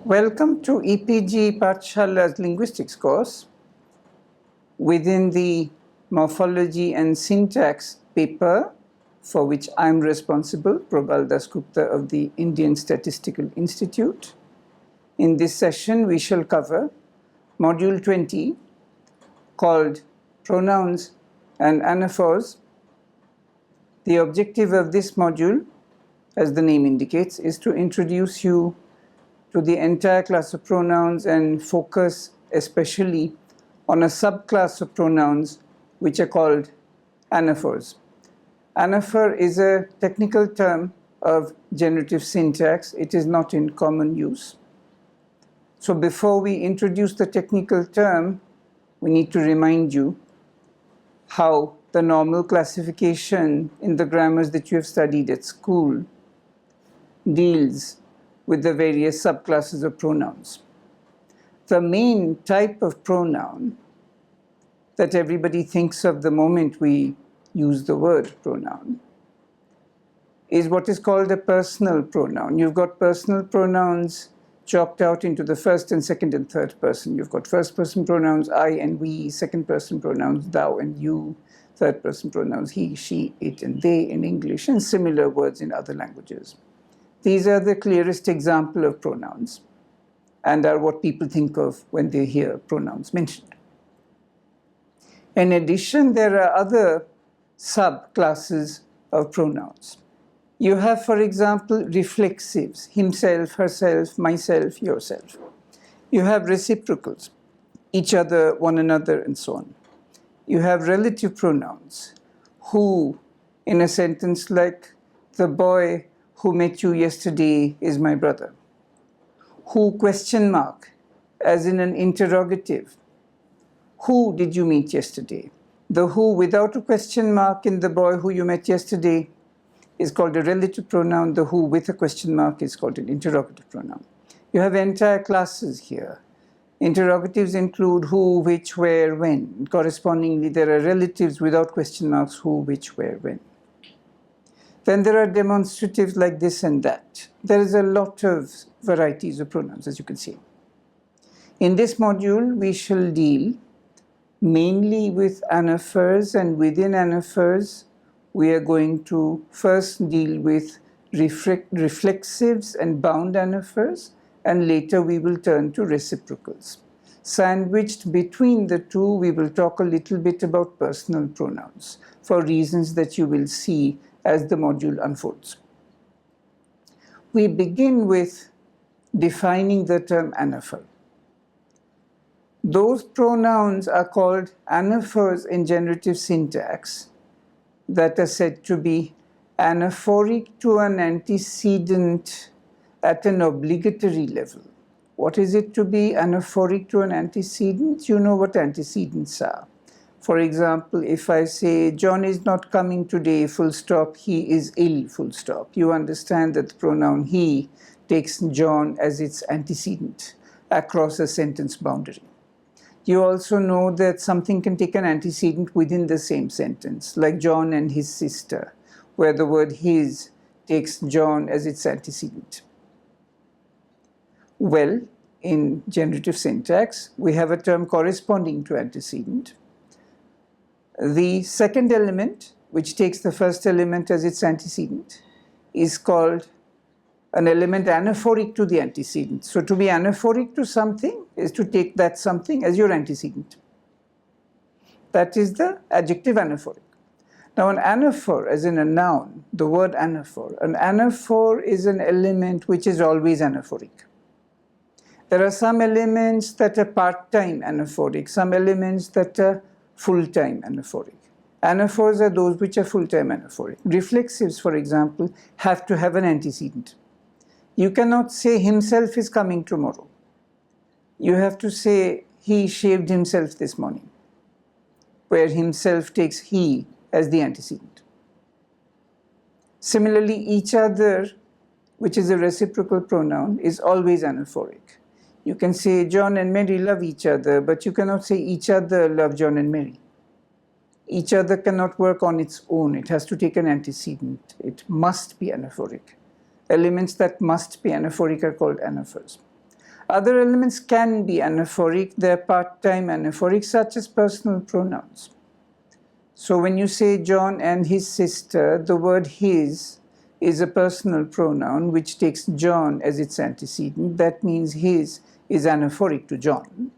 Welcome to EPG Pathshala's Linguistics course. Within the Morphology and Syntax paper, for which I am responsible, Probal Dasgupta of the Indian Statistical Institute. In this session, we shall cover Module 20, called Pronouns and Anaphors. The objective of this module, as the name indicates, is to introduce you to the entire class of pronouns and focus especially on a subclass of pronouns which are called anaphors. Anaphor is a technical term of generative syntax. It is not in common use. So before we introduce the technical term, we need to remind you how the normal classification in the grammars that you have studied at school deals with the various subclasses of pronouns. The main type of pronoun that everybody thinks of the moment we use the word pronoun is what is called a personal pronoun. You've got personal pronouns chalked out into the first and second and third person. You've got first person pronouns I and we, second person pronouns thou and you, third person pronouns he, she, it and they in English, and similar words in other languages. These are the clearest example of pronouns and are what people think of when they hear pronouns mentioned. In addition, there are other subclasses of pronouns. You have, for example, reflexives, himself, herself, myself, yourself. You have reciprocals, each other, one another, and so on. You have relative pronouns, who, in a sentence like, the boy who met you yesterday is my brother. Who question mark, as in an interrogative. Who did you meet yesterday? The who without a question mark in the boy who you met yesterday is called a relative pronoun. The who with a question mark is called an interrogative pronoun. You have entire classes here. Interrogatives include who, which, where, when. Correspondingly, there are relatives without question marks, who, which, where, when. Then there are demonstratives like this and that. There is a lot of varieties of pronouns, as you can see. In this module, we shall deal mainly with anaphors, and within anaphors, we are going to first deal with reflexives and bound anaphors, and later we will turn to reciprocals. Sandwiched between the two, we will talk a little bit about personal pronouns for reasons that you will see as the module unfolds. We begin with defining the term anaphor. Those pronouns are called anaphors in generative syntax that are said to be anaphoric to an antecedent at an obligatory level. What is it to be anaphoric to an antecedent? You know what antecedents are. For example, if I say, John is not coming today, full stop, he is ill, full stop. You understand that the pronoun he takes John as its antecedent across a sentence boundary. You also know that something can take an antecedent within the same sentence, like John and his sister, where the word his takes John as its antecedent. Well, in generative syntax, we have a term corresponding to antecedent. The second element, which takes the first element as its antecedent, is called an element anaphoric to the antecedent. So to be anaphoric to something is to take that something as your antecedent. That is the adjective anaphoric. Now an anaphor, as in a noun, the word anaphor, an anaphor is an element which is always anaphoric. There are some elements that are part-time anaphoric, some elements that are full-time anaphoric. Anaphors are those which are full-time anaphoric. Reflexives, for example, have to have an antecedent. You cannot say himself is coming tomorrow. You have to say he shaved himself this morning, where himself takes he as the antecedent. Similarly, each other, which is a reciprocal pronoun, is always anaphoric. You can say John and Mary love each other, but you cannot say each other love John and Mary. Each other cannot work on its own. It has to take an antecedent. It must be anaphoric. Elements that must be anaphoric are called anaphors. Other elements can be anaphoric. They're part-time anaphoric, such as personal pronouns. So when you say John and his sister, the word his is a personal pronoun which takes John as its antecedent. That means his is anaphoric to John.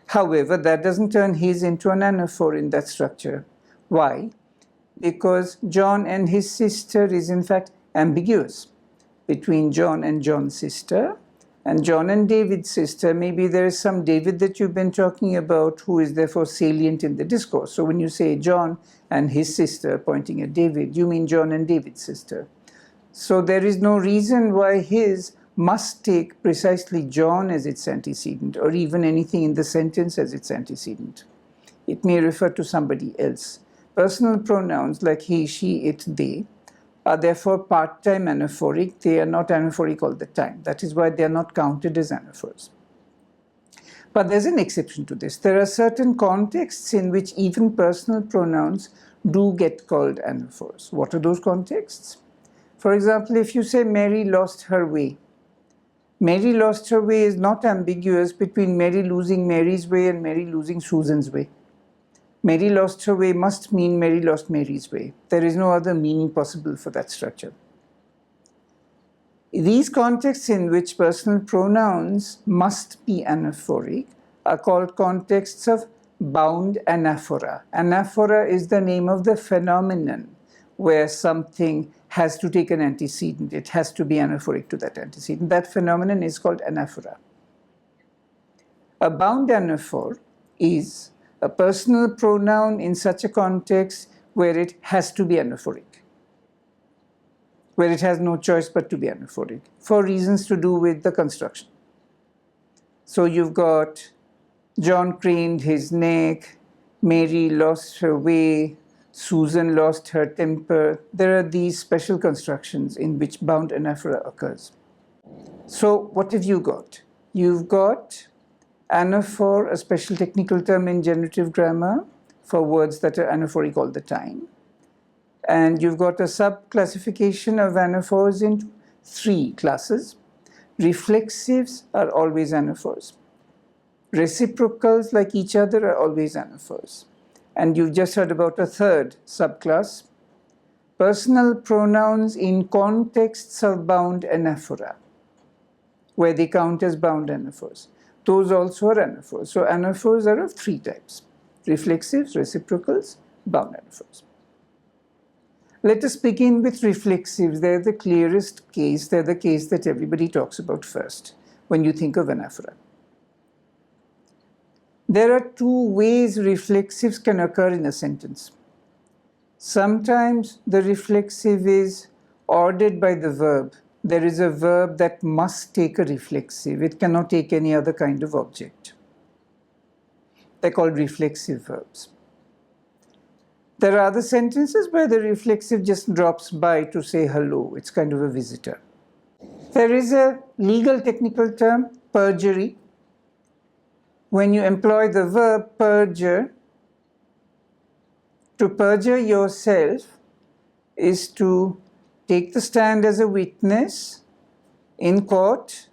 However, that doesn't turn his into an anaphor in that structure. Why? Because John and his sister is in fact ambiguous between John and John's sister, and John and David's sister. Maybe there is some David that you've been talking about who is therefore salient in the discourse. So when you say John and his sister, pointing at David, you mean John and David's sister. So there is no reason why his must take precisely John as its antecedent, or even anything in the sentence as its antecedent. It may refer to somebody else. Personal pronouns like he, she, it, they are therefore part-time anaphoric. They are not anaphoric all the time. That is why they are not counted as anaphors. But there's an exception to this. There are certain contexts in which even personal pronouns do get called anaphors. What are those contexts? For example, if you say Mary lost her way, Mary lost her way is not ambiguous between Mary losing Mary's way and Mary losing Susan's way. Mary lost her way must mean Mary lost Mary's way. There is no other meaning possible for that structure. These contexts in which personal pronouns must be anaphoric are called contexts of bound anaphora. Anaphora is the name of the phenomenon where something has to take an antecedent. It has to be anaphoric to that antecedent. That phenomenon is called anaphora. A bound anaphor is a personal pronoun in such a context where it has to be anaphoric, where it has no choice but to be anaphoric, for reasons to do with the construction. So you've got John craned his neck, Mary lost her way, Susan lost her temper. There are these special constructions in which bound anaphora occurs. So what have you got? You've got anaphor, a special technical term in generative grammar for words that are anaphoric all the time. And you've got a sub-classification of anaphors into 3 classes. Reflexives are always anaphors. Reciprocals, like each other, are always anaphors. And you've just heard about a 3rd subclass, personal pronouns in contexts of bound anaphora, where they count as bound anaphors. Those also are anaphors. So anaphors are of 3 types: reflexives, reciprocals, bound anaphors. Let us begin with reflexives. They're the clearest case. They're the case that everybody talks about first when you think of anaphora. There are 2 ways reflexives can occur in a sentence. Sometimes the reflexive is ordered by the verb. There is a verb that must take a reflexive. It cannot take any other kind of object. They're called reflexive verbs. There are other sentences where the reflexive just drops by to say hello. It's kind of a visitor. There is a legal technical term, perjury. When you employ the verb perjure, to perjure yourself is to take the stand as a witness in court,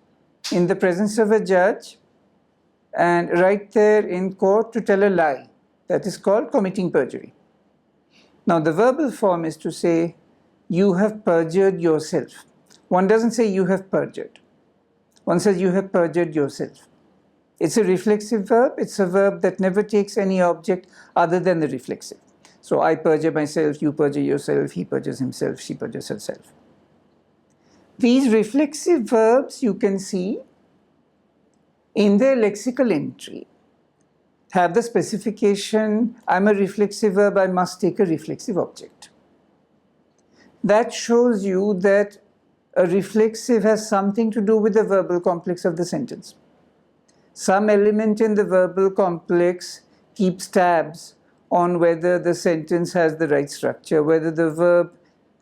in the presence of a judge, and right there in court to tell a lie. That is called committing perjury. Now the verbal form is to say, you have perjured yourself. One doesn't say you have perjured. One says you have perjured yourself. It's a reflexive verb. It's a verb that never takes any object other than the reflexive. So I perjure myself, you perjure yourself, he perjures himself, she perjures herself. These reflexive verbs, you can see, in their lexical entry, have the specification, I'm a reflexive verb, I must take a reflexive object. That shows you that a reflexive has something to do with the verbal complex of the sentence. Some element in the verbal complex keeps tabs on whether the sentence has the right structure, whether the verb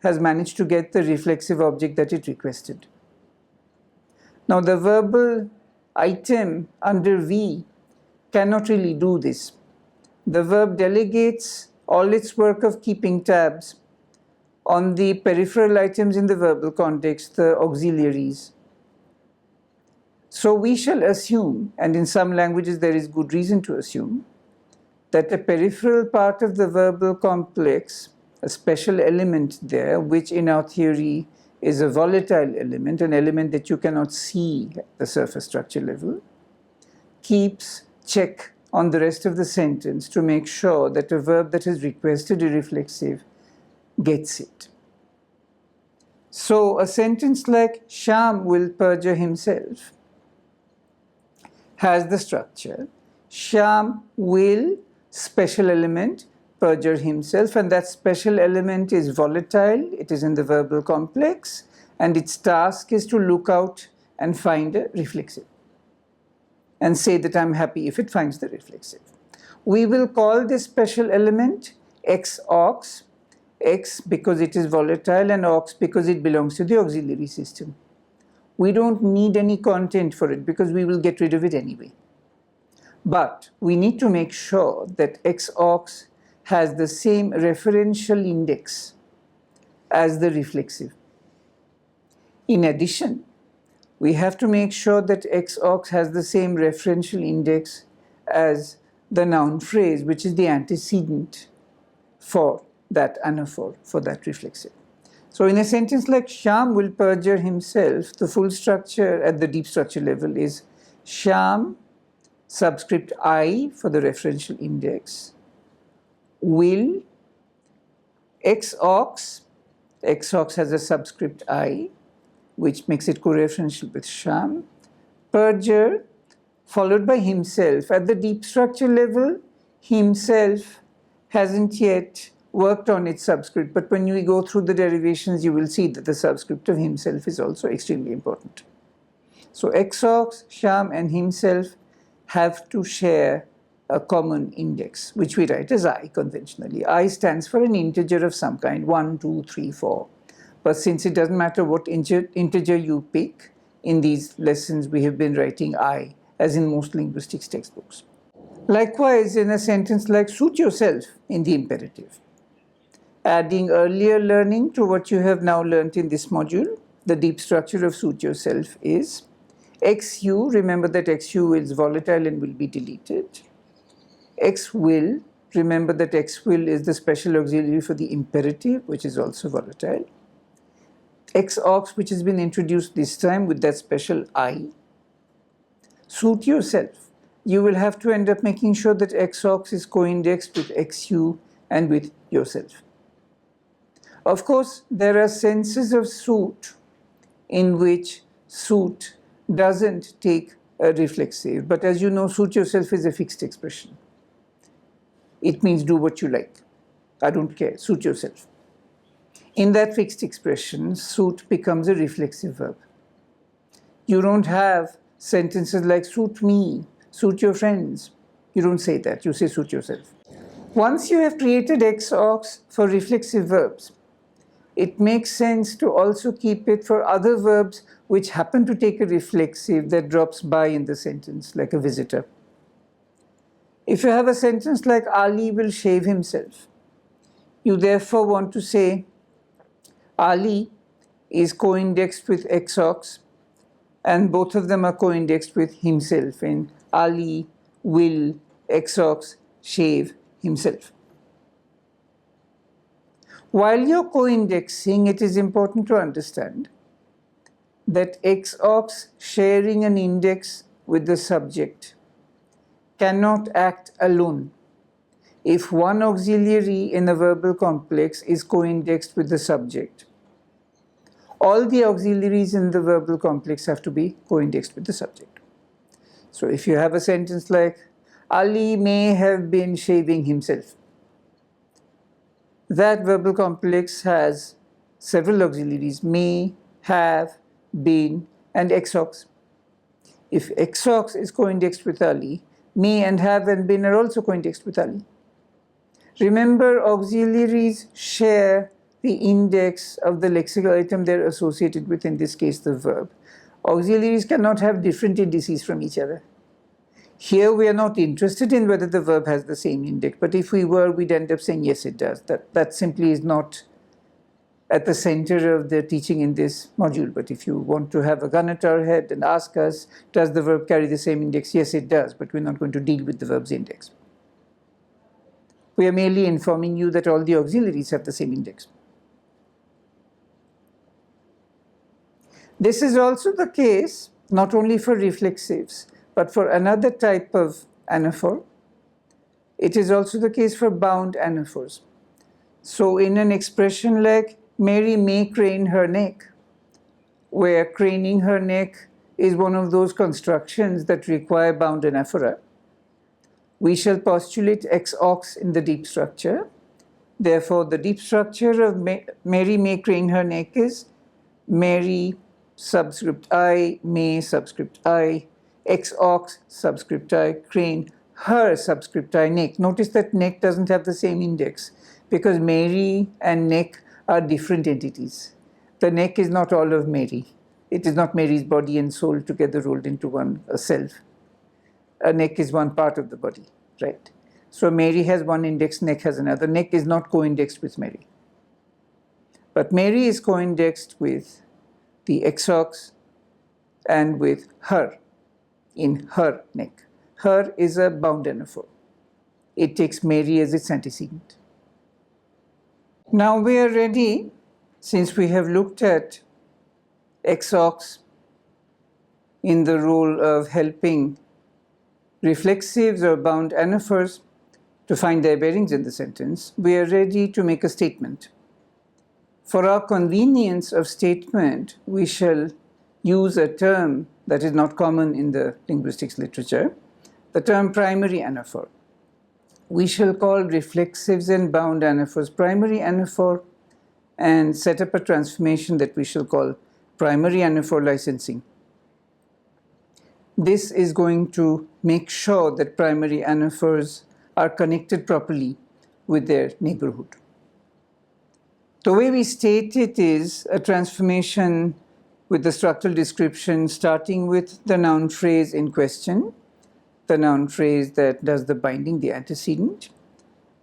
has managed to get the reflexive object that it requested. Now the verbal item under V cannot really do this. The verb delegates all its work of keeping tabs on the peripheral items in the verbal context, the auxiliaries. So we shall assume, and in some languages there is good reason to assume, that a peripheral part of the verbal complex, a special element there, which in our theory is a volatile element, an element that you cannot see at the surface structure level, keeps check on the rest of the sentence to make sure that a verb that has requested a reflexive gets it. So a sentence like Shyam will perjure himself has the structure Shyam will special element perjure himself, and that special element is volatile, it is in the verbal complex, and its task is to look out and find a reflexive and say that I'm happy if it finds the reflexive. We will call this special element X aux, X because it is volatile and aux because it belongs to the auxiliary system. We don't need any content for it because we will get rid of it anyway. But we need to make sure that X aux has the same referential index as the reflexive. In addition, we have to make sure that X aux has the same referential index as the noun phrase, which is the antecedent for that anaphor, for that reflexive. So in a sentence like Shyam will perjure himself, the full structure at the deep structure level is Shyam subscript I for the referential index, will, X aux has a subscript I, which makes it co-referential with Shyam, perjure, followed by himself. At the deep structure level, himself hasn't yet worked on its subscript, but when we go through the derivations, you will see that the subscript of himself is also extremely important. So X aux, Shyam, and himself have to share a common index, which we write as I conventionally. I stands for an integer of some kind, 1, 2, 3, 4. But since it doesn't matter what integer you pick, in these lessons we have been writing I, as in most linguistics textbooks. Likewise, in a sentence like suit yourself in the imperative, adding earlier learning to what you have now learnt in this module, the deep structure of suit yourself is XU, remember that XU is volatile and will be deleted. X will, remember that X will is the special auxiliary for the imperative, which is also volatile. X aux, which has been introduced this time with that special I. Suit yourself. You will have to end up making sure that X aux is co-indexed with XU and with yourself. Of course, there are senses of suit in which suit doesn't take a reflexive, but as you know, suit yourself is a fixed expression. It means do what you like. I don't care, suit yourself. In that fixed expression, suit becomes a reflexive verb. You don't have sentences like suit me, suit your friends. You don't say that, you say suit yourself. Once you have created X aux for reflexive verbs, it makes sense to also keep it for other verbs which happen to take a reflexive that drops by in the sentence, like a visitor. If you have a sentence like Ali will shave himself, you therefore want to say Ali is co-indexed with X aux, and both of them are co-indexed with himself in Ali will X aux shave himself. While you're co-indexing, it is important to understand that X aux sharing an index with the subject cannot act alone. If one auxiliary in a verbal complex is co-indexed with the subject, all the auxiliaries in the verbal complex have to be co-indexed with the subject. So if you have a sentence like, Ali may have been shaving himself, that verbal complex has several auxiliaries, may, have, been, and X aux. If X aux is co-indexed with Ali, may and have and been are also co-indexed with Ali. Remember, auxiliaries share the index of the lexical item they're associated with, in this case the verb. Auxiliaries cannot have different indices from each other. Here we are not interested in whether the verb has the same index, but if we were, we'd end up saying yes it does. That simply is not at the center of the teaching in this module. But if you want to have a gun at our head and ask us, does the verb carry the same index? Yes, it does, but we're not going to deal with the verb's index. We are merely informing you that all the auxiliaries have the same index. This is also the case not only for reflexives, but for another type of anaphor. It is also the case for bound anaphors. So in an expression like, Mary may crane her neck, where craning her neck is one of those constructions that require bound anaphora, we shall postulate ex ox in the deep structure. Therefore, the deep structure of Mary may crane her neck is Mary subscript I, may subscript I, ex ox subscript I, crane her subscript I, neck. Notice that neck doesn't have the same index because Mary and neck are different entities. The neck is not all of Mary. It is not Mary's body and soul together rolled into one self. A neck is one part of the body, right? So Mary has one index, neck has another. Neck is not co-indexed with Mary. But Mary is co-indexed with the exox and with her in her neck. Her is a bound anaphor. It takes Mary as its antecedent. Now we are ready, since we have looked at exox in the role of helping reflexives or bound anaphors to find their bearings in the sentence, we are ready to make a statement. For our convenience of statement, we shall use a term that is not common in the linguistics literature, the term primary anaphor. We shall call reflexives and bound anaphors primary anaphor and set up a transformation that we shall call primary anaphor licensing. This is going to make sure that primary anaphors are connected properly with their neighborhood. The way we state it is a transformation with the structural description starting with the noun phrase in question, the noun phrase that does the binding, the antecedent,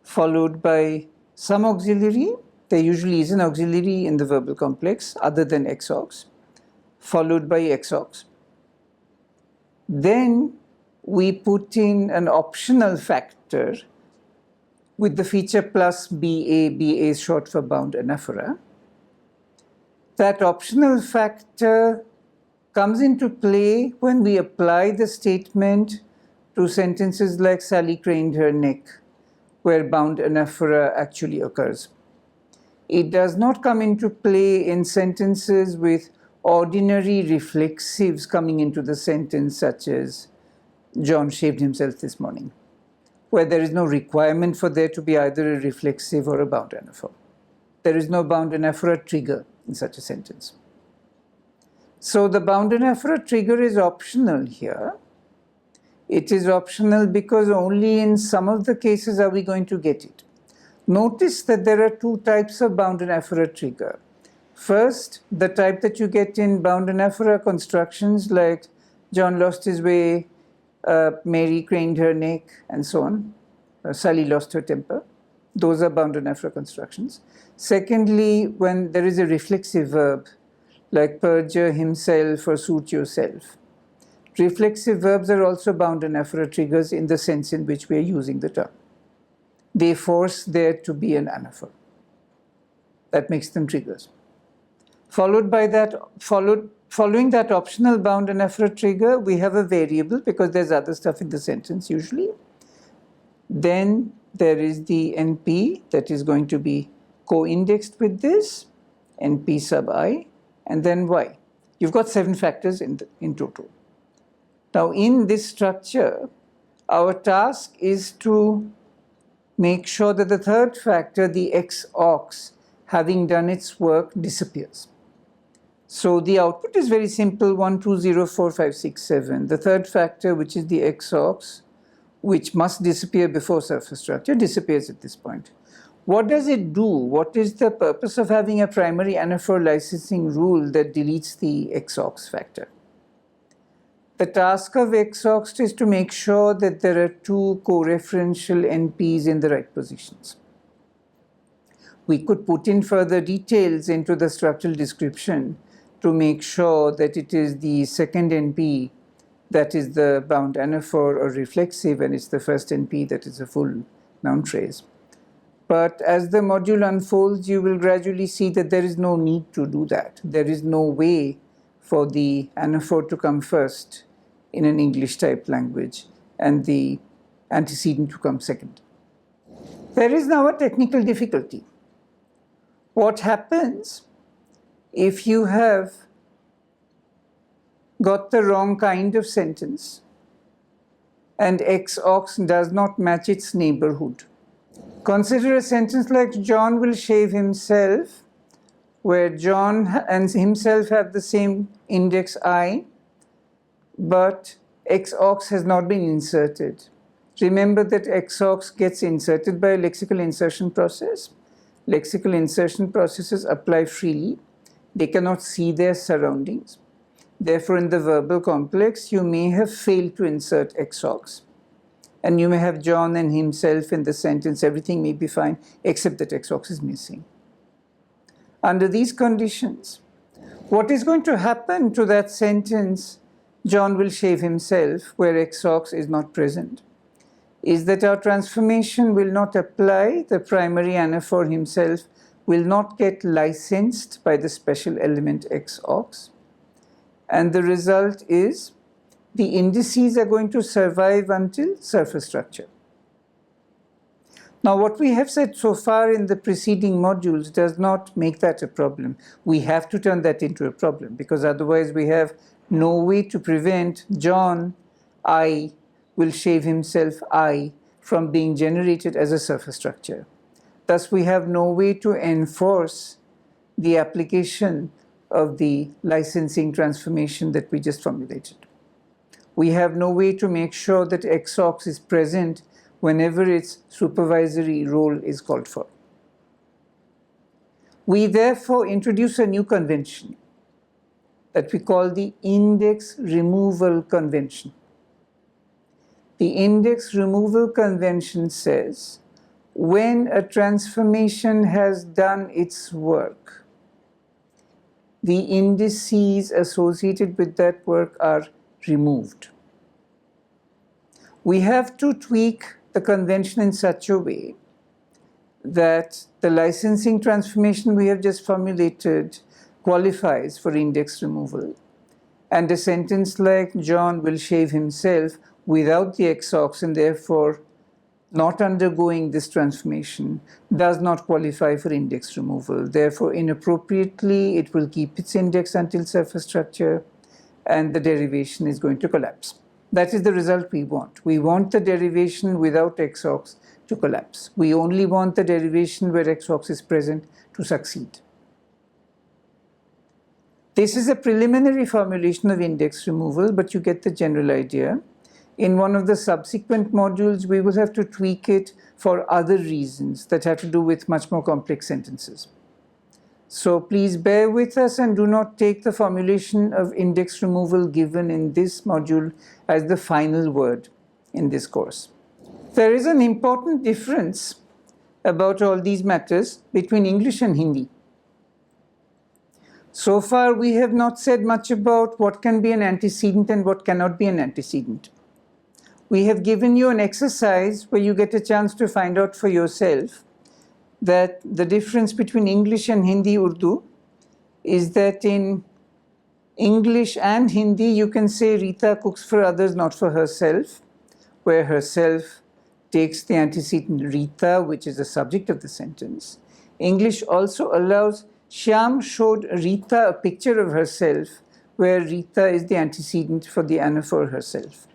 followed by some auxiliary. There usually is an auxiliary in the verbal complex other than exox, followed by exox. Then we put in an optional factor with the feature plus BA. BA is short for bound anaphora. That optional factor comes into play when we apply the statement to sentences like Sally craned her neck, where bound anaphora actually occurs. It does not come into play in sentences with ordinary reflexives coming into the sentence, such as John shaved himself this morning, where there is no requirement for there to be either a reflexive or a bound anaphor. There is no bound anaphora trigger in such a sentence. So the bound anaphora trigger is optional here. It is optional because only in some of the cases are we going to get it. Notice that there are two types of bound anaphora trigger. First, the type that you get in bound anaphora constructions like John lost his way, Mary craned her neck, and so on. Sally lost her temper. Those are bound anaphora constructions. Secondly, when there is a reflexive verb like perjure himself or suit yourself. Reflexive verbs are also bound anaphora triggers in the sense in which we are using the term. They force there to be an anaphor. That makes them triggers. Following that optional bound anaphora trigger, we have a variable because there's other stuff in the sentence usually. Then there is the NP that is going to be co-indexed with this, NP sub I, and then Y. You've got 7 factors in total. Now in this structure, our task is to make sure that the third factor, the exox, having done its work, disappears. So the output is very simple, 1, 2, 0, 4, 5, 6, 7. The third factor, which is the exox, which must disappear before surface structure, disappears at this point. What does it do? What is the purpose of having a primary anaphor licensing rule that deletes the exox factor? The task of exox is to make sure that there are 2 co-referential NPs in the right positions. We could put in further details into the structural description to make sure that it is the second NP that is the bound anaphor or reflexive, and it's the first NP that is a full noun phrase. But as the module unfolds, you will gradually see that there is no need to do that. There is no way for the anaphor to come first in an English type language and the antecedent to come second. There is now a technical difficulty. What happens if you have got the wrong kind of sentence and X ox does not match its neighborhood? Consider a sentence like John will shave himself, where John and himself have the same index I, but X ox has not been inserted. Remember that X ox gets inserted by a lexical insertion process. Lexical insertion processes apply freely. They cannot see their surroundings. Therefore, in the verbal complex, you may have failed to insert X ox. And you may have John and himself in the sentence. Everything may be fine, except that X ox is missing. Under these conditions, what is going to happen to that sentence, John will shave himself, where X ox is not present, is that our transformation will not apply. The primary anaphor himself will not get licensed by the special element X ox. And the result is the indices are going to survive until surface structure. Now, what we have said so far in the preceding modules does not make that a problem. We have to turn that into a problem, because otherwise we have no way to prevent John, I, will shave himself, I, from being generated as a surface structure. Thus, we have no way to enforce the application of the licensing transformation that we just formulated. We have no way to make sure that X ox is present whenever its supervisory role is called for. We therefore introduce a new convention that we call the index removal convention. The index removal convention says when a transformation has done its work, the indices associated with that work are removed. We have to tweak the convention in such a way that the licensing transformation we have just formulated qualifies for index removal. And a sentence like John will shave himself without the X ox and therefore not undergoing this transformation does not qualify for index removal. Therefore, inappropriately, it will keep its index until surface structure and the derivation is going to collapse. That is the result we want. We want the derivation without X ox to collapse. We only want the derivation where X ox is present to succeed. This is a preliminary formulation of index removal, but you get the general idea. In one of the subsequent modules, we will have to tweak it for other reasons that have to do with much more complex sentences. So please bear with us and do not take the formulation of index removal given in this module as the final word in this course. There is an important difference about all these matters between English and Hindi. So far, we have not said much about what can be an antecedent and what cannot be an antecedent. We have given you an exercise where you get a chance to find out for yourself that the difference between English and Hindi Urdu is that in English and Hindi you can say Rita cooks for others, not for herself, where herself takes the antecedent Rita, which is the subject of the sentence. English also allows Shyam showed Rita a picture of herself, where Rita is the antecedent for the anaphor herself.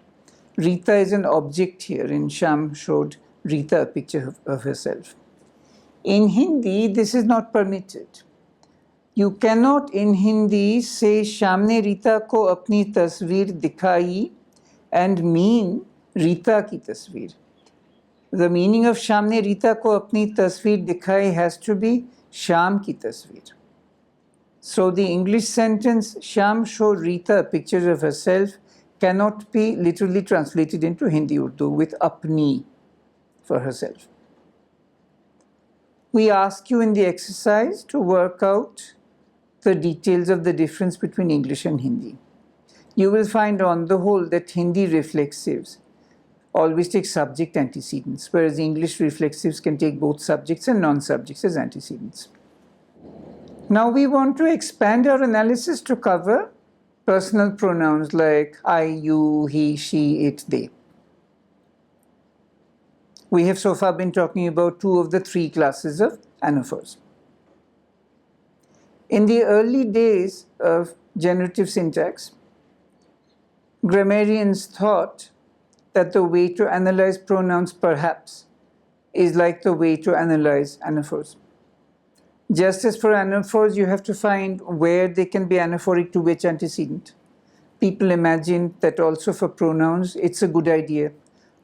Rita is an object here, and Shyam showed Rita a picture of herself. In Hindi, this is not permitted. You cannot in Hindi say Shyam ne Rita ko apni tasveer dikhai and mean Rita ki tasveer. The meaning of Shyam ne Rita ko apni tasveer dikhai has to be Shyam ki tasveer. So the English sentence Shyam showed Rita a picture of herself cannot be literally translated into Hindi Urdu with apni for herself. We ask you in the exercise to work out the details of the difference between English and Hindi. You will find on the whole that Hindi reflexives always take subject antecedents, whereas English reflexives can take both subjects and non-subjects as antecedents. Now we want to expand our analysis to cover personal pronouns like I, you, he, she, it, they. We have so far been talking about 2 of the 3 classes of anaphors. In the early days of generative syntax, grammarians thought that the way to analyze pronouns perhaps is like the way to analyze anaphors. Just as for anaphors, you have to find where they can be anaphoric to which antecedent. People imagine that also for pronouns, it's a good idea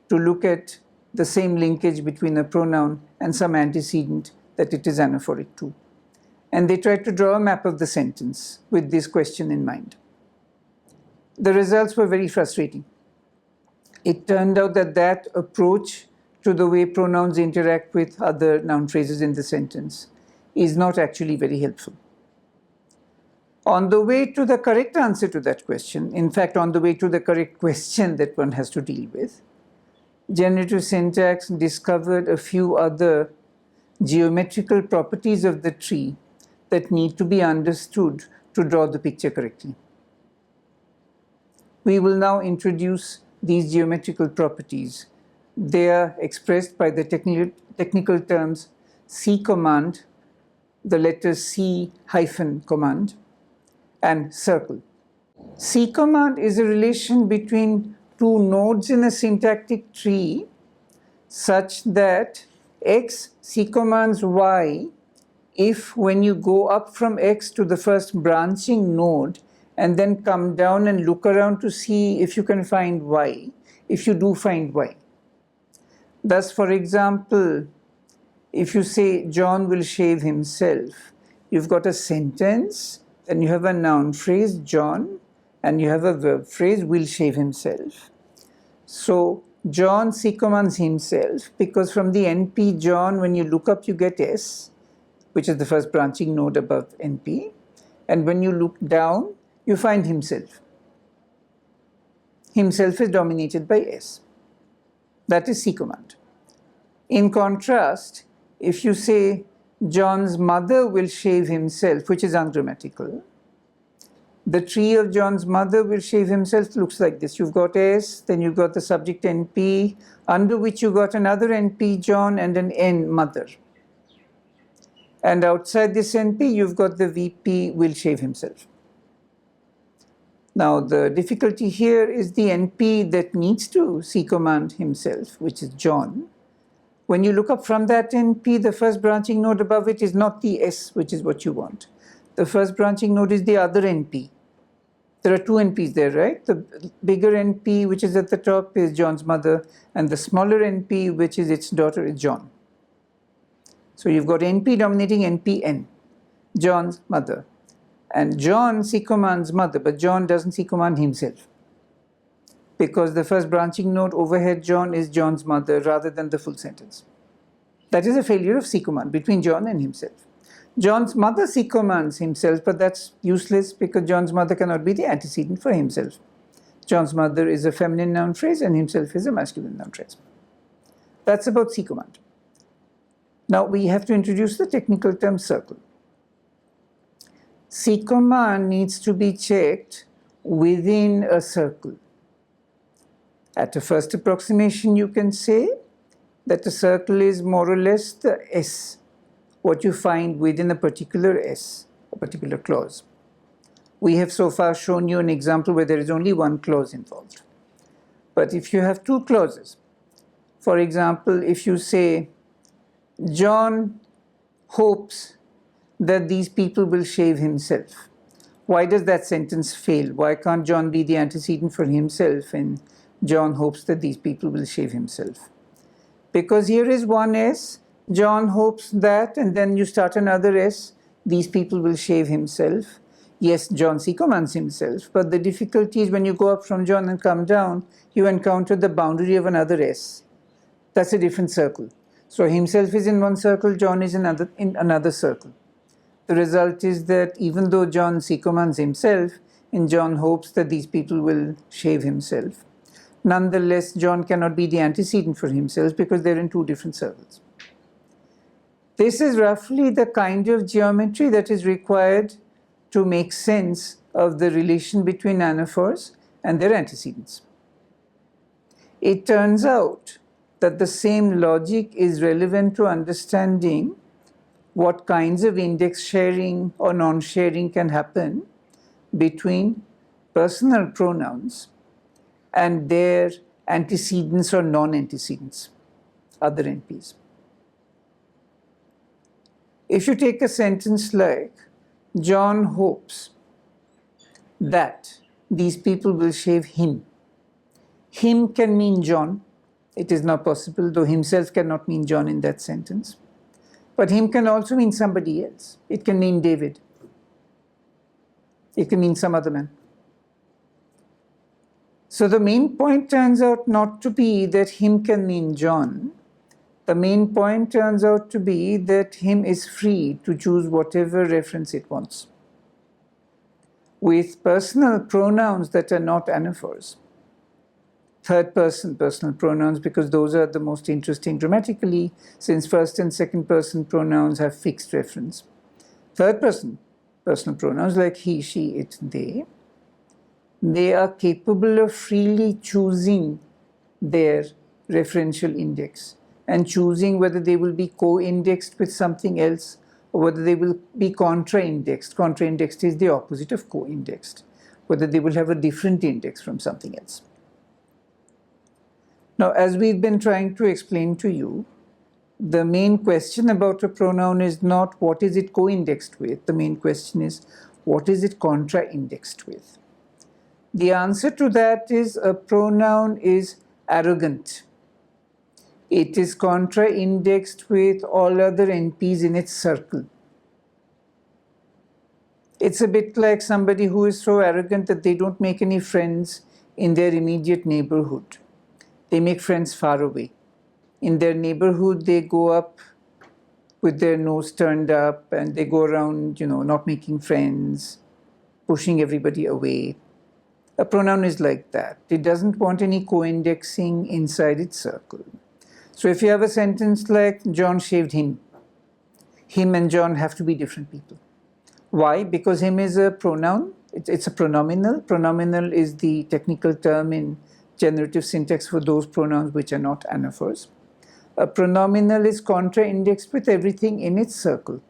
to look at the same linkage between a pronoun and some antecedent that it is anaphoric to. And they tried to draw a map of the sentence with this question in mind. The results were very frustrating. It turned out that that approach to the way pronouns interact with other noun phrases in the sentence is not actually very helpful. On the way to the correct answer to that question, in fact, on the way to the correct question that one has to deal with, generative syntax discovered a few other geometrical properties of the tree that need to be understood to draw the picture correctly. We will now introduce these geometrical properties. They are expressed by the technical terms C command, the letter C hyphen command, and circle. C command is a relation between 2 nodes in a syntactic tree such that X C commands Y if when you go up from X to the first branching node and then come down and look around to see if you can find Y, if you do find Y. Thus, for example, if you say John will shave himself, you've got a sentence, then you have a noun phrase, John, and you have a verb phrase, will shave himself. So John C commands himself because from the NP John, when you look up, you get S, which is the first branching node above NP. And when you look down, you find himself. Himself is dominated by S. That is C command. In contrast, if you say John's mother will shave himself, which is ungrammatical, the tree of John's mother will shave himself looks like this. You've got S, then you've got the subject NP, under which you've got another NP John and an N mother. And outside this NP, you've got the VP will shave himself. Now, the difficulty here is the NP that needs to C command himself, which is John. When you look up from that NP, the first branching node above it is not the S, which is what you want. The first branching node is the other NP. There are 2 NPs there, right? The bigger NP, which is at the top, is John's mother, and the smaller NP, which is its daughter, is John. So you've got NP dominating NPN, John's mother. And John C commands mother, but John doesn't C command himself, because the first branching node overhead John is John's mother rather than the full sentence. That is a failure of C command between John and himself. John's mother C commands himself, but that's useless because John's mother cannot be the antecedent for himself. John's mother is a feminine noun phrase and himself is a masculine noun phrase. That's about C command. Now we have to introduce the technical term circle. C command needs to be checked within a circle. At a first approximation, you can say that a circle is more or less the S, what you find within a particular S, a particular clause. We have so far shown you an example where there is only one clause involved. But if you have 2 clauses, for example, if you say, John hopes that these people will shave himself. Why does that sentence fail? Why can't John be the antecedent for himself and John hopes that these people will shave himself? Because here is one S, John hopes that, and then you start another S, these people will shave himself. Yes, John C commands himself, but the difficulty is when you go up from John and come down, you encounter the boundary of another S. That's a different circle. So himself is in one circle, John is in another circle. The result is that even though John secomands himself, and John hopes that these people will shave himself, nonetheless, John cannot be the antecedent for himself because they're in two different circles. This is roughly the kind of geometry that is required to make sense of the relation between anaphors and their antecedents. It turns out that the same logic is relevant to understanding what kinds of index sharing or non-sharing can happen between personal pronouns and their antecedents or non-antecedents, other NPs. If you take a sentence like, John hopes that these people will shave him. Him can mean John. It is not possible, though himself cannot mean John in that sentence. But him can also mean somebody else. It can mean David. It can mean some other man. So the main point turns out not to be that him can mean John. The main point turns out to be that him is free to choose whatever reference it wants. With personal pronouns that are not anaphors, third person personal pronouns, because those are the most interesting grammatically, since first and second person pronouns have fixed reference. Third person personal pronouns like he, she, it, they are capable of freely choosing their referential index and choosing whether they will be co-indexed with something else or whether they will be contra-indexed. Contra-indexed is the opposite of co-indexed, whether they will have a different index from something else. Now, as we've been trying to explain to you, the main question about a pronoun is not what is it co-indexed with. The main question is what is it contra-indexed with. The answer to that is a pronoun is arrogant. It is contra-indexed with all other NPs in its circle. It's a bit like somebody who is so arrogant that they don't make any friends in their immediate neighborhood. They make friends far away. In their neighborhood, they go up with their nose turned up and they go around, not making friends, pushing everybody away. A pronoun is like that. It doesn't want any co-indexing inside its circle. So if you have a sentence like, John shaved him and John have to be different people. Why? Because him is a pronoun. It's a pronominal. Pronominal is the technical term in generative syntax for those pronouns which are not anaphors. A pronominal is contra-indexed with everything in its circle.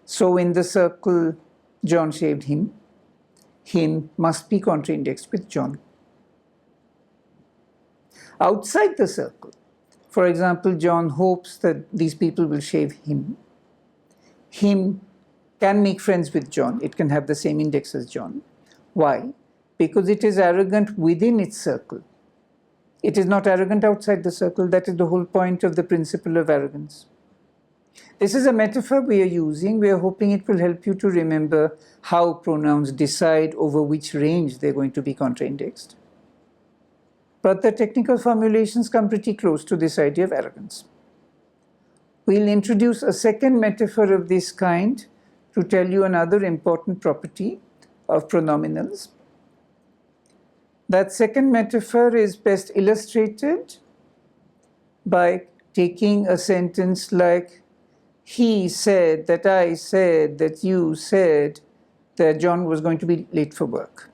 So in the circle, John shaved him must be contra-indexed with John. Outside the circle, for example, John hopes that these people will shave him. Him can make friends with John. It can have the same index as John. Why? Because it is arrogant within its circle. It is not arrogant outside the circle. That is the whole point of the principle of arrogance. This is a metaphor we are using. We are hoping it will help you to remember how pronouns decide over which range they're going to be contra-indexed. But the technical formulations come pretty close to this idea of arrogance. We'll introduce a second metaphor of this kind to tell you another important property of pronominals. That second metaphor is best illustrated by taking a sentence like, he said that I said that you said that John was going to be late for work.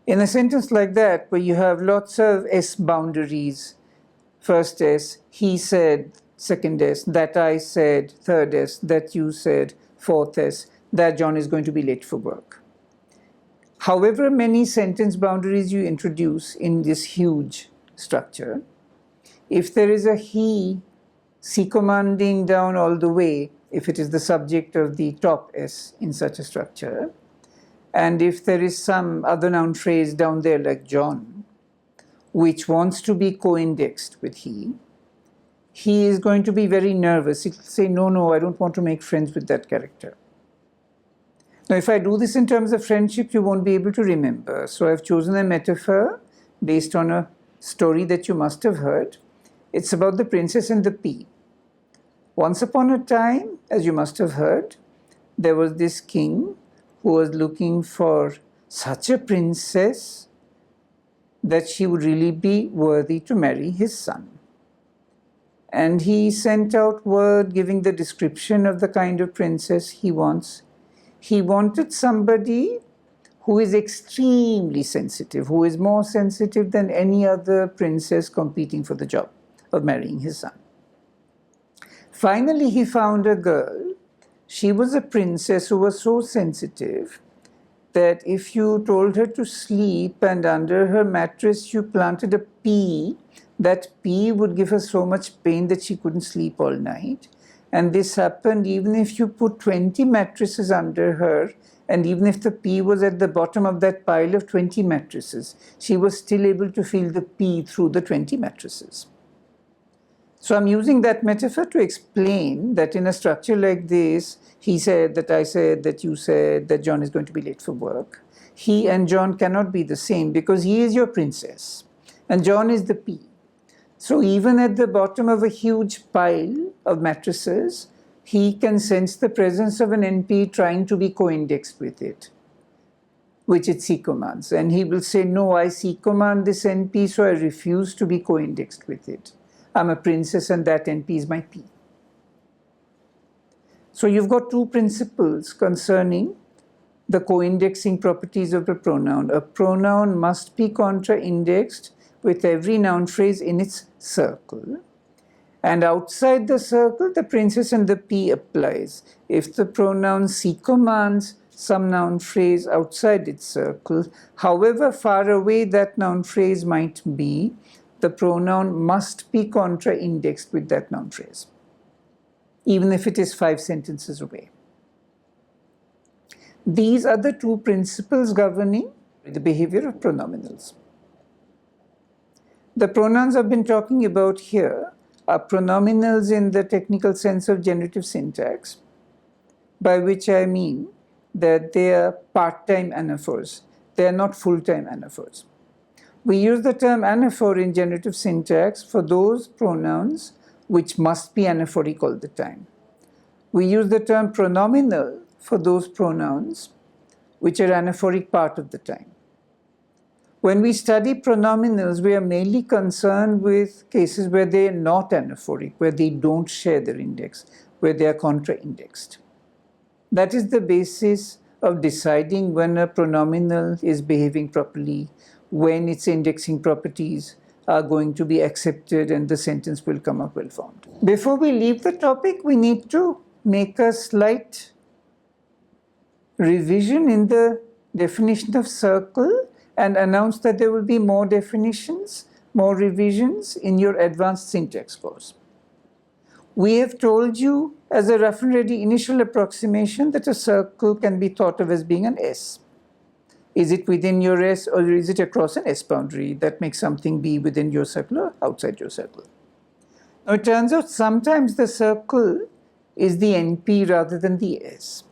In a sentence like that, where you have lots of S boundaries, first S, he said, second S, that I said, third S, that you said, fourth S, that John is going to be late for work. However many sentence boundaries you introduce in this huge structure, if there is a he secommanding down all the way, if it is the subject of the top S in such a structure, and if there is some other noun phrase down there like John, which wants to be co-indexed with he is going to be very nervous. It will say, no, I don't want to make friends with that character. Now, if I do this in terms of friendship, you won't be able to remember. So I've chosen a metaphor based on a story that you must have heard. It's about the princess and the pea. Once upon a time, as you must have heard, there was this king who was looking for such a princess that she would really be worthy to marry his son. And he sent out word giving the description of the kind of princess he wants. He wanted somebody who is extremely sensitive, who is more sensitive than any other princess competing for the job of marrying his son. Finally, he found a girl. She was a princess who was so sensitive that if you told her to sleep and under her mattress you planted a pea, that pea would give her so much pain that she couldn't sleep all night. And this happened even if you put 20 mattresses under her, and even if the pea was at the bottom of that pile of 20 mattresses, she was still able to feel the pea through the 20 mattresses. So I'm using that metaphor to explain that in a structure like this, he said, that I said, that you said, that John is going to be late for work. He and John cannot be the same because he is your princess and John is the pea. So even at the bottom of a huge pile of mattresses, he can sense the presence of an NP trying to be co-indexed with it, which it C-commands. And he will say, no, I C-command this NP, so I refuse to be co-indexed with it. I'm a princess and that NP is my P. So you've got two principles concerning the co-indexing properties of a pronoun. A pronoun must be contra-indexed with every noun phrase in its circle. And outside the circle, the princess and the P applies. If the pronoun C-commands some noun phrase outside its circle, however far away that noun phrase might be, the pronoun must be contra-indexed with that noun phrase, even if it is 5 sentences away. These are the two principles governing the behavior of pronominals. The pronouns I've been talking about here are pronominals in the technical sense of generative syntax, by which I mean that they are part-time anaphors. They are not full-time anaphors. We use the term anaphor in generative syntax for those pronouns which must be anaphoric all the time. We use the term pronominal for those pronouns which are anaphoric part of the time. When we study pronominals, we are mainly concerned with cases where they are not anaphoric, where they don't share their index, where they are contra-indexed. That is the basis of deciding when a pronominal is behaving properly, when its indexing properties are going to be accepted and the sentence will come up well formed. Before we leave the topic, we need to make a slight revision in the definition of circle and announce that there will be more definitions, more revisions in your advanced syntax course. We have told you as a rough and ready initial approximation that a circle can be thought of as being an S. Is it within your S or is it across an S boundary that makes something be within your circle or outside your circle? Now it turns out sometimes the circle is the NP rather than the S.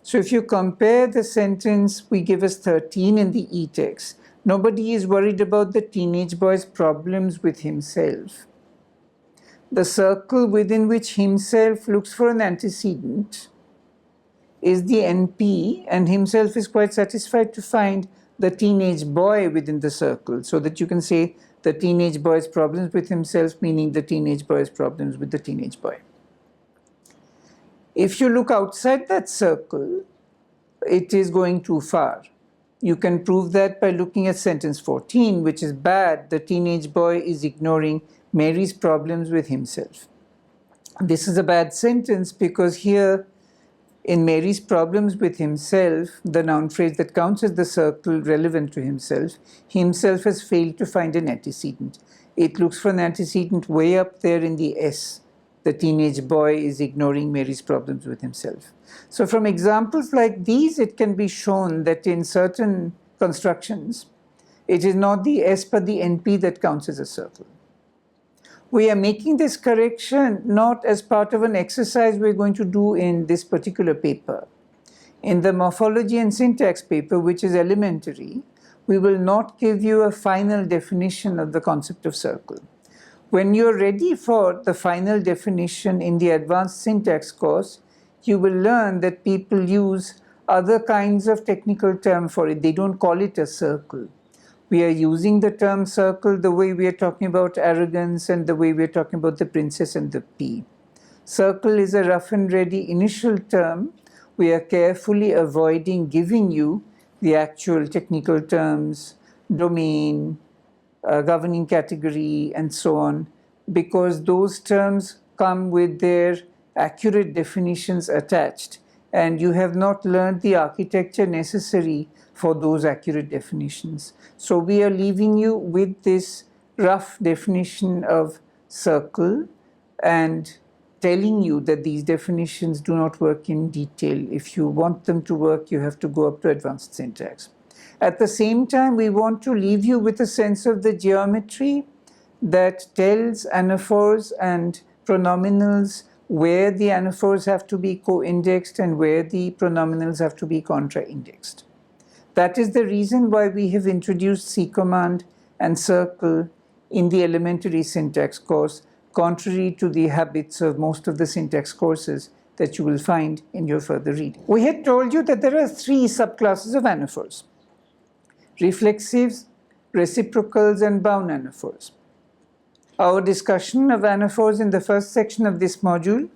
So if you compare the sentence we give as 13 in the e-text, nobody is worried about the teenage boy's problems with himself. The circle within which himself looks for an antecedent is the NP, and himself is quite satisfied to find the teenage boy within the circle, so that you can say the teenage boy's problems with himself, meaning the teenage boy's problems with the teenage boy. If you look outside that circle, it is going too far. You can prove that by looking at sentence 14, which is bad. The teenage boy is ignoring Mary's problems with himself. This is a bad sentence because here, in Mary's problems with himself, the noun phrase that counts as the circle relevant to himself has failed to find an antecedent. It looks for an antecedent way up there in the S. The teenage boy is ignoring Mary's problems with himself. So from examples like these, it can be shown that in certain constructions, it is not the S but the NP that counts as a circle. We are making this correction not as part of an exercise we're going to do in this particular paper. In the morphology and syntax paper, which is elementary, we will not give you a final definition of the concept of circle. When you're ready for the final definition in the advanced syntax course, you will learn that people use other kinds of technical terms for it. They don't call it a circle. We are using the term circle the way we are talking about arrogance and the way we are talking about the princess and the pea. Circle is a rough and ready initial term. We are carefully avoiding giving you the actual technical terms, domain, governing category, and so on, because those terms come with their accurate definitions attached, and you have not learned the architecture necessary for those accurate definitions. So we are leaving you with this rough definition of circle and telling you that these definitions do not work in detail. If you want them to work, you have to go up to advanced syntax. At the same time, we want to leave you with a sense of the geometry that tells anaphors and pronominals where the anaphors have to be co-indexed and where the pronominals have to be contra-indexed. That is the reason why we have introduced C command and circle in the elementary syntax course, contrary to the habits of most of the syntax courses that you will find in your further reading. We had told you that there are three subclasses of anaphors: reflexives, reciprocals, and bound anaphors. Our discussion of anaphors in the first section of this module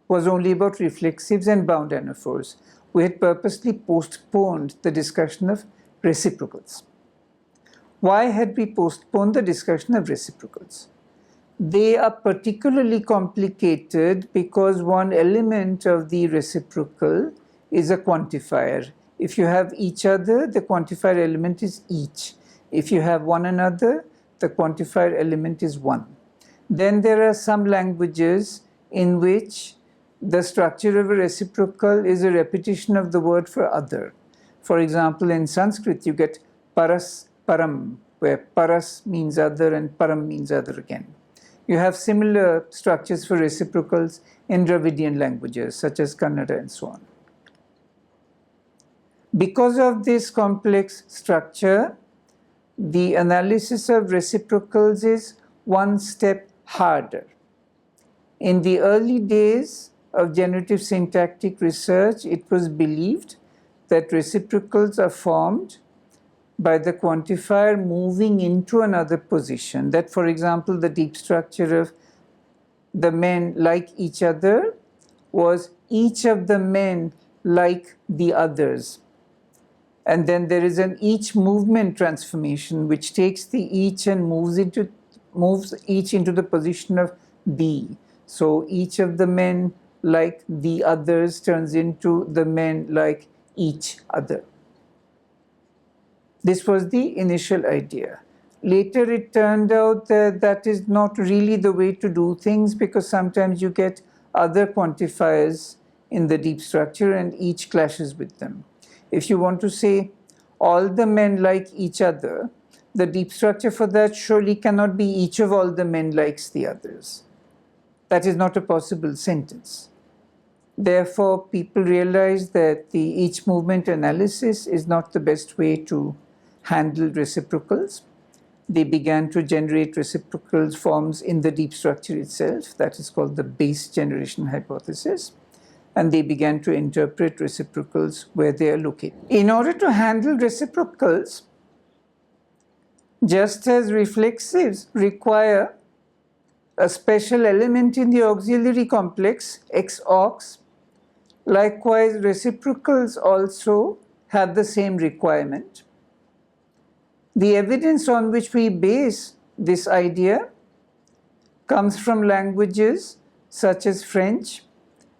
was only about reflexives and bound anaphors. We had purposely postponed the discussion of reciprocals. Why had we postponed the discussion of reciprocals? They are particularly complicated because one element of the reciprocal is a quantifier. If you have each other, the quantifier element is each. If you have one another, the quantifier element is one. Then there are some languages in which the structure of a reciprocal is a repetition of the word for other. For example, in Sanskrit, you get paras, param, where paras means other and param means other again. You have similar structures for reciprocals in Dravidian languages, such as Kannada and so on. Because of this complex structure, the analysis of reciprocals is one step harder. In the early days of generative syntactic research, it was believed that reciprocals are formed by the quantifier moving into another position. That, for example, the deep structure of the men like each other was each of the men like the others. And then there is an each movement transformation which takes the each and moves each into the position of the. So each of the men like the others turns into the men like each other. This was the initial idea. Later it turned out that that is not really the way to do things, because sometimes you get other quantifiers in the deep structure and each clashes with them. If you want to say all the men like each other, the deep structure for that surely cannot be each of all the men likes the others. That is not a possible sentence. Therefore, people realized that the each movement analysis is not the best way to handle reciprocals. They began to generate reciprocals forms in the deep structure itself. That is called the base generation hypothesis. And they began to interpret reciprocals where they are located. In order to handle reciprocals, just as reflexives require a special element in the auxiliary complex, x-aux, likewise reciprocals also have the same requirement. The evidence on which we base this idea comes from languages such as French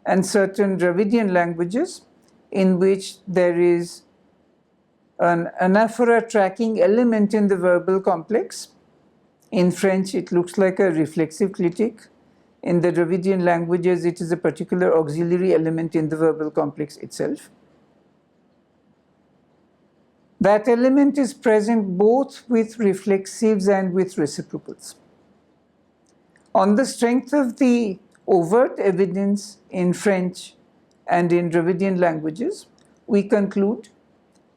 and certain Dravidian languages in which there is an anaphora tracking element in the verbal complex. In French, it looks like a reflexive clitic. In the Dravidian languages, it is a particular auxiliary element in the verbal complex itself. That element is present both with reflexives and with reciprocals. On the strength of the overt evidence in French and in Dravidian languages, we conclude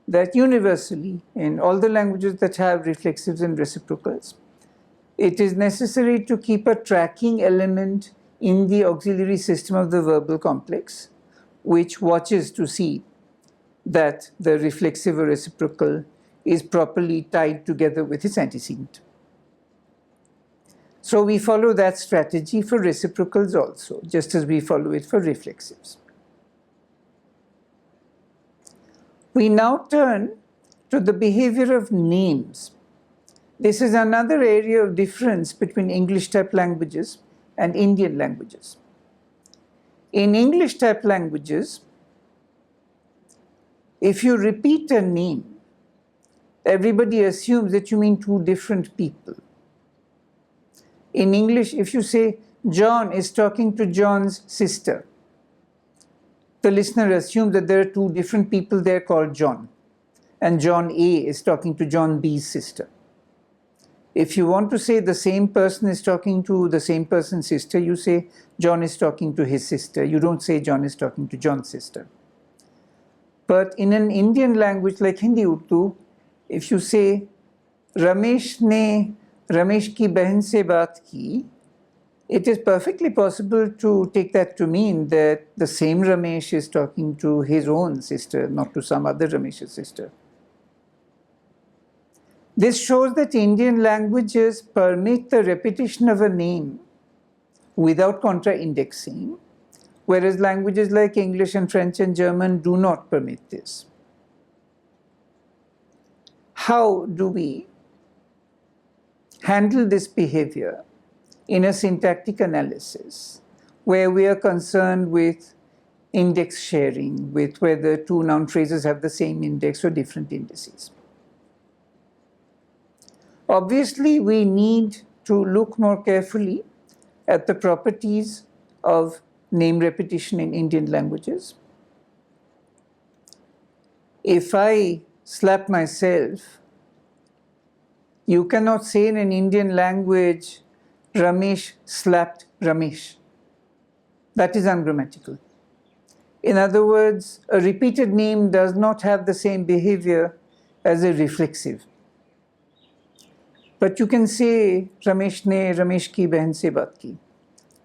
that universally, in all the languages that have reflexives and reciprocals, it is necessary to keep a tracking element in the auxiliary system of the verbal complex, which watches to see that the reflexive or reciprocal is properly tied together with its antecedent. So we follow that strategy for reciprocals also, just as we follow it for reflexives. We now turn to the behavior of names. This is another area of difference between English type languages and Indian languages. In English type languages, if you repeat a name, everybody assumes that you mean two different people. In English, if you say, John is talking to John's sister, the listener assumes that there are two different people there called John, and John A is talking to John B's sister. If you want to say the same person is talking to the same person's sister, you say John is talking to his sister. You don't say John is talking to John's sister. But in an Indian language like Hindi Urdu, if you say Ramesh ne Ramesh ki behan se baat ki, it is perfectly possible to take that to mean that the same Ramesh is talking to his own sister, not to some other Ramesh's sister. This shows that Indian languages permit the repetition of a name without contra-indexing, whereas languages like English and French and German do not permit this. How do we handle this behavior in a syntactic analysis where we are concerned with index sharing, with whether two noun phrases have the same index or different indices? Obviously, we need to look more carefully at the properties of name repetition in Indian languages. If I slap myself, you cannot say in an Indian language, Ramesh slapped Ramesh. That is ungrammatical. In other words, a repeated name does not have the same behavior as a reflexive. But you can say, Ramesh ne Ramesh ki behan se baat ki.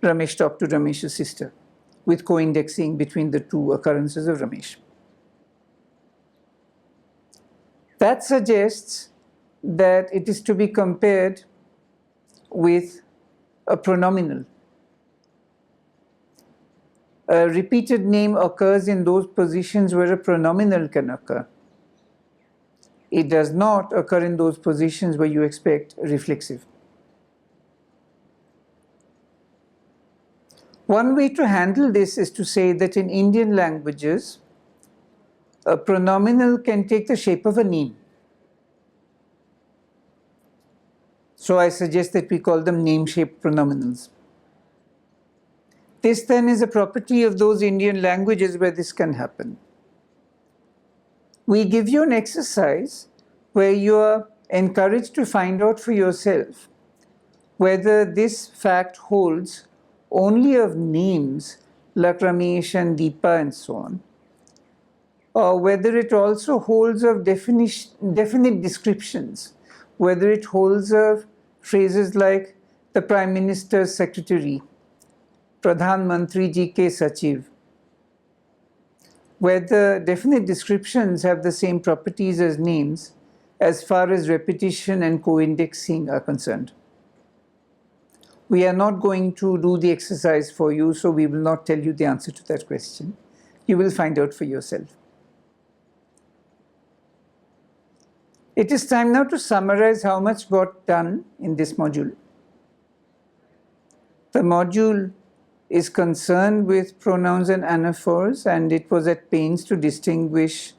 Ramesh talked to Ramesh's sister, with co-indexing between the two occurrences of Ramesh. That suggests that it is to be compared with a pronominal. A repeated name occurs in those positions where a pronominal can occur. It does not occur in those positions where you expect a reflexive. One way to handle this is to say that in Indian languages, a pronominal can take the shape of a name. So I suggest that we call them name-shaped pronominals. This then is a property of those Indian languages where this can happen. We give you an exercise where you are encouraged to find out for yourself whether this fact holds only of names like Ramesh and Deepa and so on, or whether it also holds of definite descriptions, whether it holds of phrases like the Prime Minister's Secretary, Pradhan Mantri Ji ke Sachiv, whether definite descriptions have the same properties as names as far as repetition and co-indexing are concerned. We are not going to do the exercise for you, so we will not tell you the answer to that question. You will find out for yourself. It is time now to summarize how much got done in this module. The module is concerned with pronouns and anaphors, and it was at pains to distinguish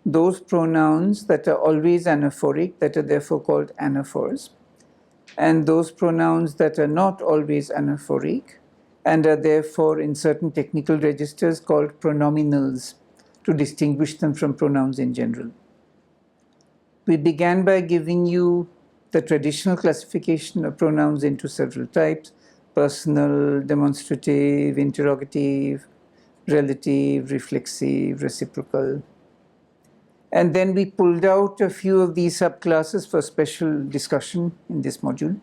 those pronouns that are always anaphoric, that are therefore called anaphors, and those pronouns that are not always anaphoric and are therefore in certain technical registers called pronominals, to distinguish them from pronouns in general. We began by giving you the traditional classification of pronouns into several types: personal, demonstrative, interrogative, relative, reflexive, reciprocal. And then we pulled out a few of these subclasses for special discussion in this module.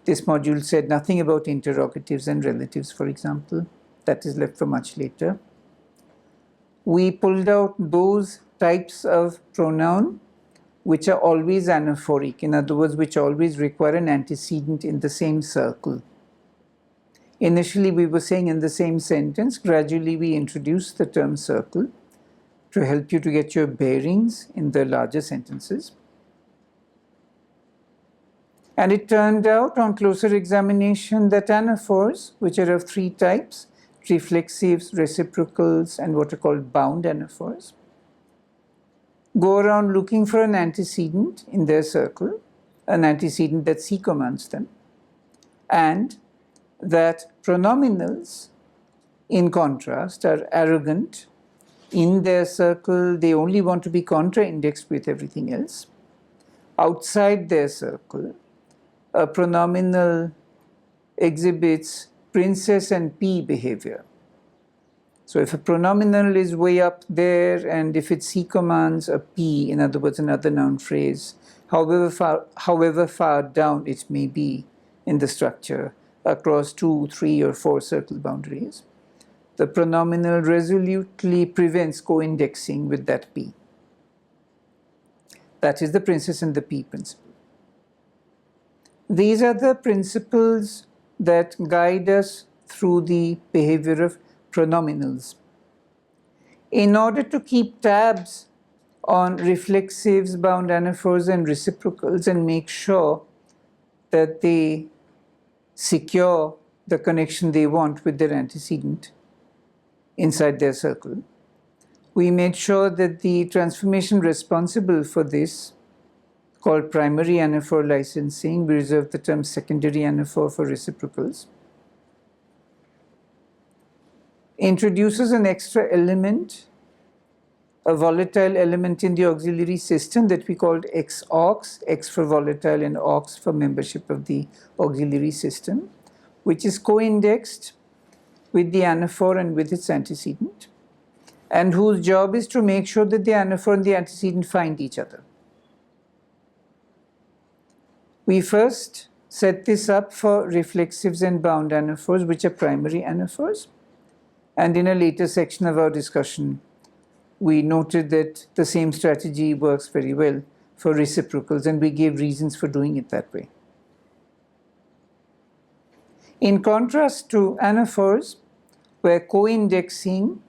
This module said nothing about interrogatives and relatives, for example. That is left for much later. We pulled out those types of pronoun which are always anaphoric, in other words, which always require an antecedent in the same circle. Initially, we were saying in the same sentence. Gradually, we introduced the term circle to help you to get your bearings in the larger sentences. And it turned out on closer examination that anaphors, which are of three types, reflexives, reciprocals, and what are called bound anaphors, go around looking for an antecedent in their circle, an antecedent that C commands them, and that pronominals, in contrast, are arrogant. In their circle, they only want to be contra-indexed with everything else. Outside their circle, a pronominal exhibits princess and P behavior. So if a pronominal is way up there and if it C commands a P, in other words, another noun phrase, however far down it may be in the structure, across 2, 3, or 4 circle boundaries, the pronominal resolutely prevents co-indexing with that P. That is the princess and the P principle. These are the principles that guide us through the behavior of pronominals. In order to keep tabs on reflexives, bound anaphors, and reciprocals and make sure that they secure the connection they want with their antecedent inside their circle, we made sure that the transformation responsible for this, called primary anaphor licensing, we reserve the term secondary anaphor for reciprocals, introduces an extra element, a volatile element in the auxiliary system that we called X-aux, X for volatile and aux for membership of the auxiliary system, which is co-indexed with the anaphor and with its antecedent, and whose job is to make sure that the anaphor and the antecedent find each other. We first set this up for reflexives and bound anaphors, which are primary anaphors. And in a later section of our discussion, we noted that the same strategy works very well for reciprocals, and we gave reasons for doing it that way. In contrast to anaphors, where co-indexing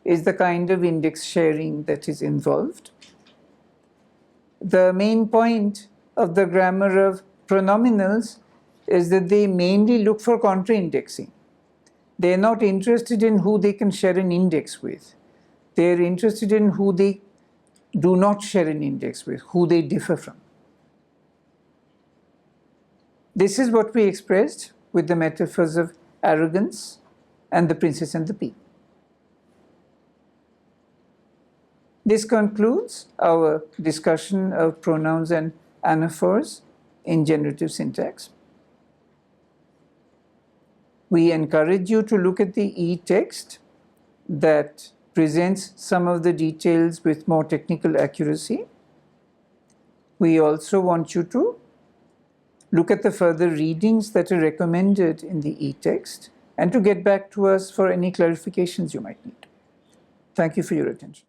is the kind of index sharing that is involved, the main point of the grammar of pronominals is that they mainly look for contra-indexing. They're not interested in who they can share an index with. They're interested in who they do not share an index with, who they differ from. This is what we expressed with the metaphors of arrogance and the princess and the P. This concludes our discussion of pronouns and anaphors in generative syntax. We encourage you to look at the e-text that presents some of the details with more technical accuracy. We also want you to look at the further readings that are recommended in the e-text and to get back to us for any clarifications you might need. Thank you for your attention.